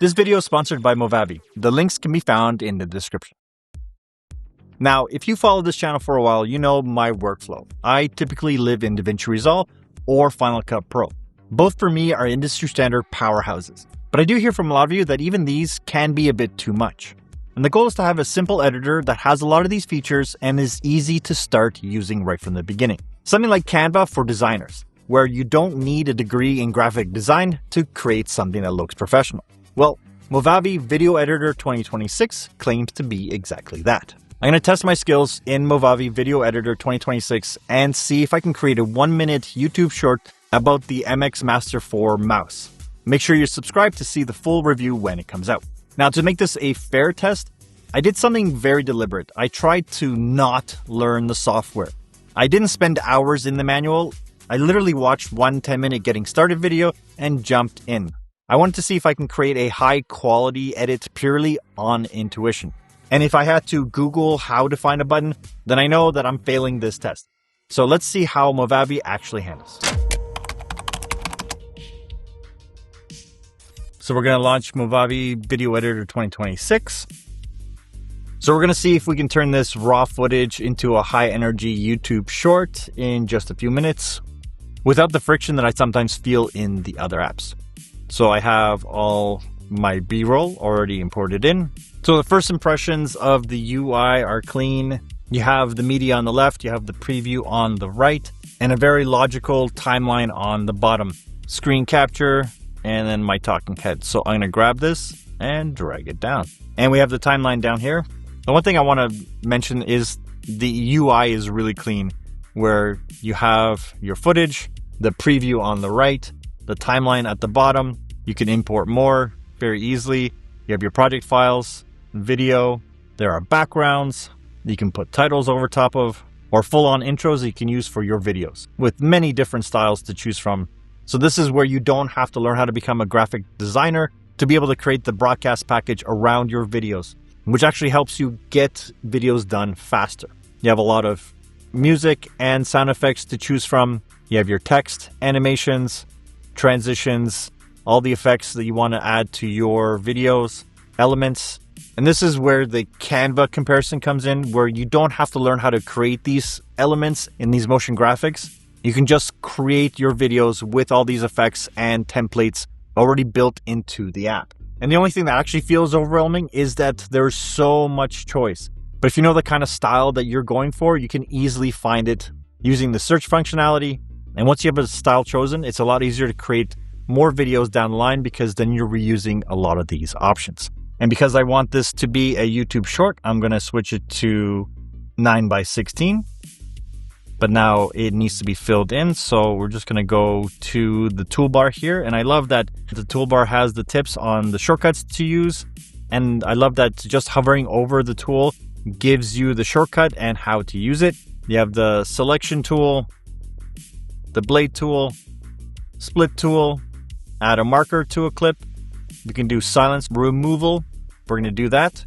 This video is sponsored by Movavi. The links can be found in the description. Now, if you follow this channel for a while, you know my workflow. I typically live in DaVinci Resolve or Final Cut Pro. Both for me are industry standard powerhouses. But I do hear from a lot of you that even these can be a bit too much. And the goal is to have a simple editor that has a lot of these features and is easy to start using right from the beginning. Something like Canva for designers, where you don't need a degree in graphic design to create something that looks professional. Well, Movavi Video Editor 2026 claims to be exactly that. I'm going to test my skills in Movavi Video Editor 2026 and see if I can create a 1-minute YouTube short about the MX Master 4 mouse. Make sure you're subscribed to see the full review when it comes out. Now, to make this a fair test, I did something very deliberate. I tried to not learn the software. I didn't spend hours in the manual. I literally watched one 10-minute getting started video and jumped in. I wanted to see if I can create a high-quality edit purely on intuition. And if I had to Google how to find a button, then I know that I'm failing this test. So let's see how Movavi actually handles. So we're going to launch Movavi Video Editor 2026. So we're going to see if we can turn this raw footage into a high-energy YouTube short in just a few minutes without the friction that I sometimes feel in the other apps. So I have all my B-roll already imported in. So the first impressions of the UI are clean. You have the media on the left, you have the preview on the right, and a very logical timeline on the bottom. Screen capture, and then my talking head. So I'm going to grab this and drag it down. And we have the timeline down here. The one thing I want to mention is the UI is really clean, where you have your footage, the preview on the right, the timeline at the bottom. You can import more very easily. You have your project files, video. There are backgrounds you can put titles over top of, or full-on intros that you can use for your videos with many different styles to choose from. So this is where you don't have to learn how to become a graphic designer to be able to create the broadcast package around your videos, which actually helps you get videos done faster. You have a lot of music and sound effects to choose from. You have your text, animations, transitions, all the effects that you want to add to your videos, elements. And this is where the Canva comparison comes in, where you don't have to learn how to create these elements in these motion graphics. You can just create your videos with all these effects and templates already built into the app. And the only thing that actually feels overwhelming is that there's so much choice. But if you know the kind of style that you're going for, you can easily find it using the search functionality. And once you have a style chosen, it's a lot easier to create more videos down the line because then you're reusing a lot of these options. And because I want this to be a YouTube short, I'm going to switch it to 9:16. But now it needs to be filled in. So we're just going to go to the toolbar here. And I love that the toolbar has the tips on the shortcuts to use. And I love that just hovering over the tool gives you the shortcut and how to use it. You have the selection tool, the blade tool, split tool, add a marker to a clip. You can do silence removal. We're going to do that.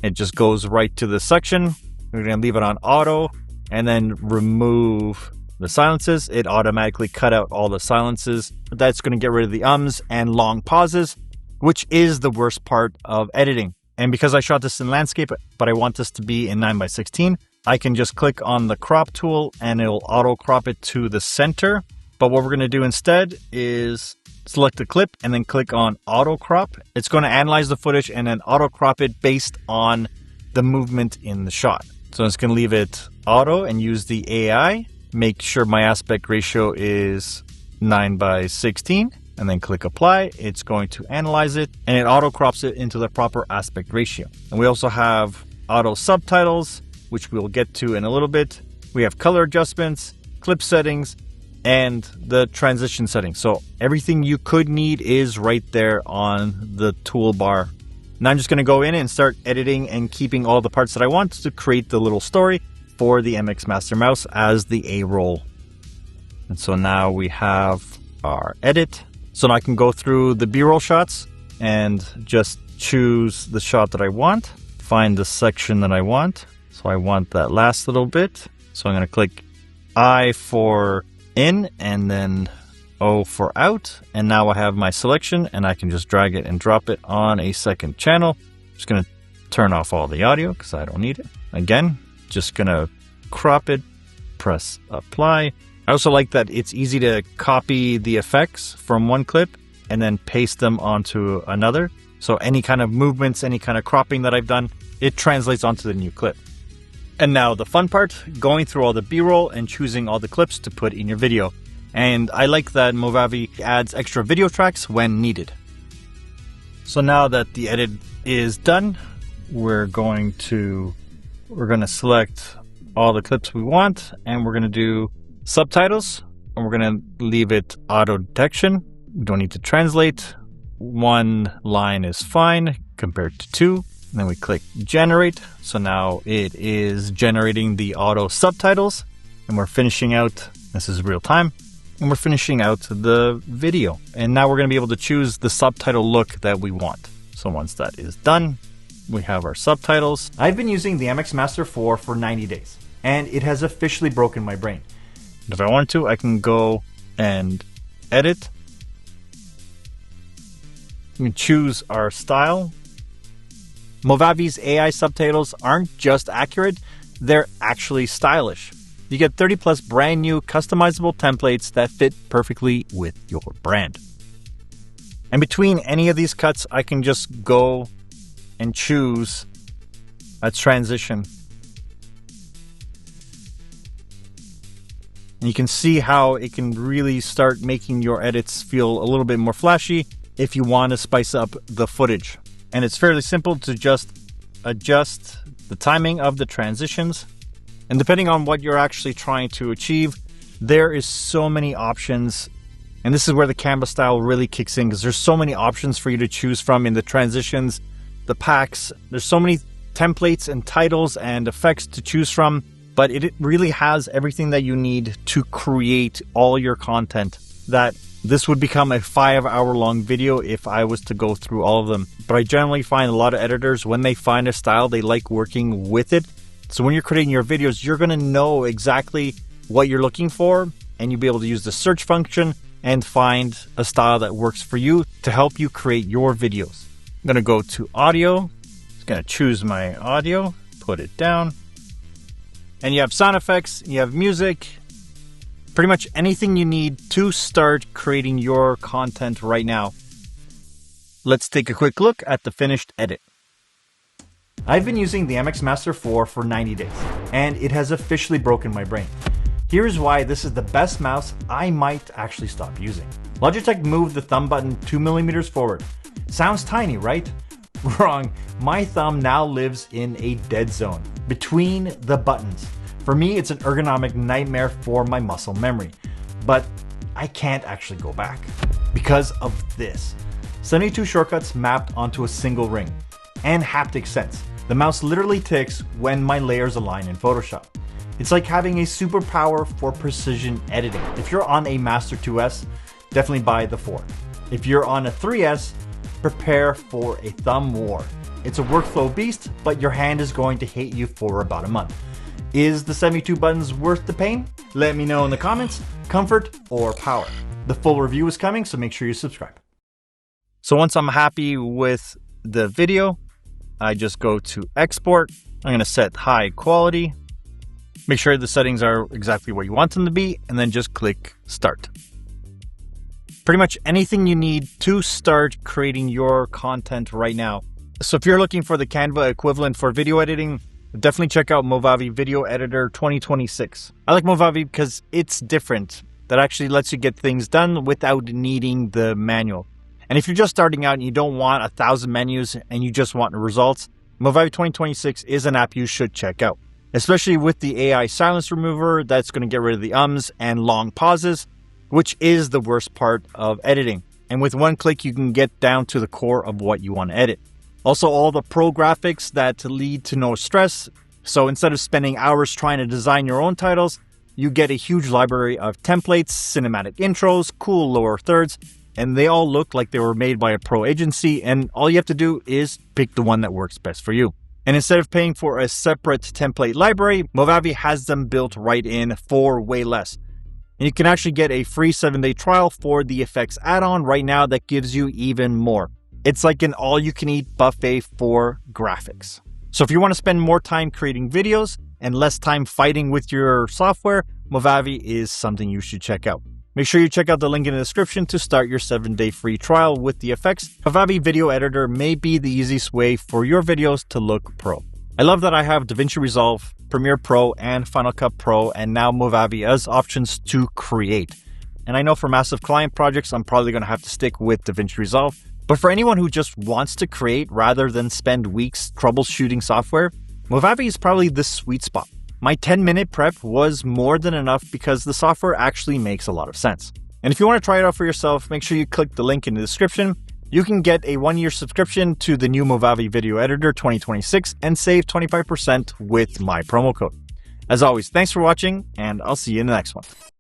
It just goes right to the section. We're going to leave it on auto and then remove the silences. It automatically cut out all the silences. That's going to get rid of the ums and long pauses, which is the worst part of editing. And because I shot this in landscape, but I want this to be in 9:16, I can just click on the crop tool and it'll auto crop it to the center. But what we're going to do instead is select the clip and then click on auto crop. It's going to analyze the footage and then auto crop it based on the movement in the shot. So it's going to leave it auto and use the AI. Make sure my aspect ratio is 9:16 and then click apply. It's going to analyze it and it auto crops it into the proper aspect ratio. And we also have auto subtitles, which we'll get to in a little bit. We have color adjustments, clip settings, and the transition settings. So everything you could need is right there on the toolbar. Now I'm just going to go in and start editing and keeping all the parts that I want to create the little story for the MX Master Mouse as the A roll. And so now we have our edit. So now I can go through the B-roll shots and just choose the shot that I want, find the section that I want. So I want that last little bit. So I'm going to click I for in and then O for out. And now I have my selection and I can just drag it and drop it on a second channel. Just going to turn off all the audio because I don't need it. Again, just going to crop it, press apply. I also like that it's easy to copy the effects from one clip and then paste them onto another. So any kind of movements, any kind of cropping that I've done, it translates onto the new clip. And now the fun part, going through all the B-roll and choosing all the clips to put in your video. And I like that Movavi adds extra video tracks when needed. So now that the edit is done, we're going to select all the clips we want, and we're going to do subtitles, and we're going to leave it auto detection. We don't need to translate. One line is fine compared to two. And then we click generate. So now it is generating the auto subtitles, and we're finishing out, this is real time, and we're finishing out the video. And now we're going to be able to choose the subtitle look that we want. So once that is done, we have our subtitles. I've been using the MX Master 4 for 90 days, and it has officially broken my brain. If I want to, I can go and edit. We can choose our style. Movavi's AI subtitles aren't just accurate, they're actually stylish. You get 30 plus brand new customizable templates that fit perfectly with your brand. And between any of these cuts, I can just go and choose a transition. And you can see how it can really start making your edits feel a little bit more flashy if you want to spice up the footage. And it's fairly simple to just adjust the timing of the transitions. And depending on what you're actually trying to achieve, there is so many options. And this is where the Canva style really kicks in, because there's so many options for you to choose from in the transitions, the packs. There's so many templates and titles and effects to choose from, but it really has everything that you need to create all your content. That this would become a 5-hour-long video if I was to go through all of them. But I generally find a lot of editors, when they find a style, they like working with it. So when you're creating your videos, you're going to know exactly what you're looking for, and you'll be able to use the search function and find a style that works for you to help you create your videos. I'm going to go to audio. Just going to choose my audio, put it down. And you have sound effects, you have music, pretty much anything you need to start creating your content right now. Let's take a quick look at the finished edit. I've been using the MX Master 4 for 90 days, and it has officially broken my brain. Here's why this is the best mouse I might actually stop using. Logitech moved the thumb button 2 millimeters forward. Sounds tiny, right? Wrong. My thumb now lives in a dead zone between the buttons. For me, it's an ergonomic nightmare for my muscle memory, but I can't actually go back because of this. 72 shortcuts mapped onto a single ring, and haptic sense. The mouse literally ticks when my layers align in Photoshop. It's like having a superpower for precision editing. If you're on a Master 2S, definitely buy the 4. If you're on a 3S, prepare for a thumb war. It's a workflow beast, but your hand is going to hate you for about a month. Is the 72 buttons worth the pain? Let me know in the comments, comfort or power. The full review is coming, so make sure you subscribe. So once I'm happy with the video, I just go to export. I'm going to set high quality. Make sure the settings are exactly where you want them to be, and then just click start. Pretty much anything you need to start creating your content right now. So if you're looking for the Canva equivalent for video editing, definitely check out Movavi Video Editor 2026. I like Movavi because it's different. That actually lets you get things done without needing the manual. And if you're just starting out and you don't want 1,000 menus and you just want results, Movavi 2026 is an app you should check out. Especially with the AI silence remover that's going to get rid of the ums and long pauses, which is the worst part of editing. And with one click, you can get down to the core of what you want to edit. Also, all the pro graphics that lead to no stress. So instead of spending hours trying to design your own titles, you get a huge library of templates, cinematic intros, cool lower thirds, and they all look like they were made by a pro agency, and all you have to do is pick the one that works best for you. And instead of paying for a separate template library, Movavi has them built right in for way less. And you can actually get a free 7-day trial for the effects add-on right now that gives you even more. It's like an all-you-can-eat buffet for graphics. So if you want to spend more time creating videos and less time fighting with your software, Movavi is something you should check out. Make sure you check out the link in the description to start your 7-day free trial with the effects. Movavi Video Editor may be the easiest way for your videos to look pro. I love that I have DaVinci Resolve, Premiere Pro, and Final Cut Pro, and now Movavi as options to create. And I know for massive client projects, I'm probably going to have to stick with DaVinci Resolve. But for anyone who just wants to create rather than spend weeks troubleshooting software, Movavi is probably the sweet spot. My 10-minute prep was more than enough because the software actually makes a lot of sense. And if you want to try it out for yourself, make sure you click the link in the description. You can get a 1-year subscription to the new Movavi Video Editor 2026 and save 25% with my promo code. As always, thanks for watching, and I'll see you in the next one.